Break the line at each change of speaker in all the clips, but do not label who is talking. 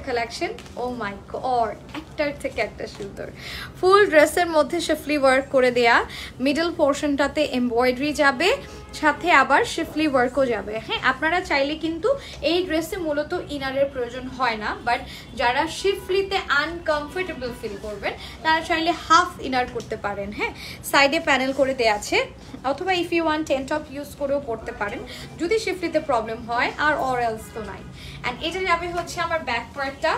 Collection. ও মাই god, একটার থেকে একটা সুন্দর। ফুল ড্রেসের মধ্যে শিফলি ওয়ার্ক করে দেয়া, মিডল পোর্শনটাতে এমব্রয়ডারি যাবে, সাথে আবার শিফলি ওয়ার্কও যাবে। হ্যাঁ, আপনারা চাইলে কিন্তু এই ড্রেসে মূলত ইনারের প্রয়োজন হয় না, বাট যারা শিফলিতে আনকমফোর্টেবল ফিল করবেন তারা চাইলে হাফ ইনার করতে পারেন। হ্যাঁ, সাইডে প্যানেল করে দেওয়া আছে, অথবা if you want tank top use করেও পড়তে পারেন যদি শিফলিতে প্রবলেম হয়, আর অর এলস তো নাই। অ্যান্ড এটা যাবে হচ্ছে আমার ব্যাক পার্টটা।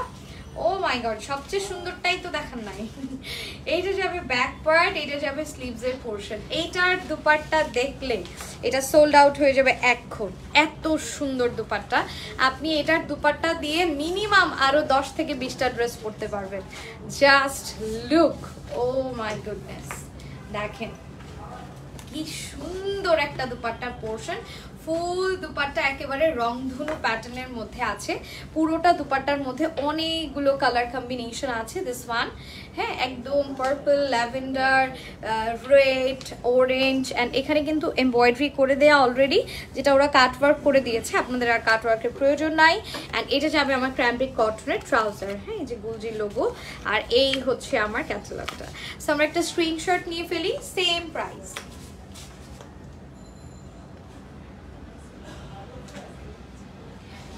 ও মাই গড, সবচেয়ে সুন্দরটাই তো দেখান নাই। এইটা যাবে ব্যাক পার্ট, এটা যাবে স্লিভসের পোর্শন। এইটার দুপাট্টা দেখলে এটা সোল্ড আউট হয়ে যাবে এখন। এত সুন্দর দুপাট্টা, আপনি এটার দুপাট্টা দিয়ে মিনিমাম আরো 10 থেকে 20টা ড্রেস পরতে পারবেন। Just look, oh my goodness, দেখেন কি সুন্দর একটা দুপাট্টার পোর্শন। ফুল দুপাট্টা একেবারে রংধনু প্যাটার্নের মধ্যে আছে। পুরোটা দুপাট্টার মধ্যে অনেকগুলো কালার কম্বিনেশন আছে। দিস ওয়ান, হ্যাঁ, একদম purple, lavender, red, orange, and এখানে কিন্তু এমব্রয়ডারি করে দেয়া অলরেডি, যেটা ওরা কাটওয়ার্ক করে দিয়েছে, আপনাদের আর কাটওয়ার্কের প্রয়োজন নাই। অ্যান্ড এটা যাবে আমার ক্র্যাম্ব্রিক কটনের ট্রাউজার, হ্যাঁ, এই যে গুলজির লোগো, আর এই হচ্ছে আমার ক্যাটালগটা। সো আমরা একটা স্ক্রিনশট নিয়ে ফেলি। সেম প্রাইস,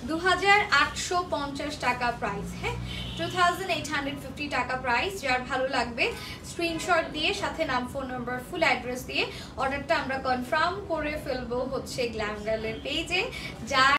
2850 টাকা প্রাইস। হ্যাঁ, 2850 টাকা প্রাইস। যার ভালো লাগবে স্ক্রিনশট দিয়ে সাথে নাম, ফোন নাম্বার, ফুল অ্যাড্রেস দিয়ে অর্ডারটা আমরা কনফার্ম করে ফেলবো হচ্ছে গ্ল্যাম গার্লের পেজে। যার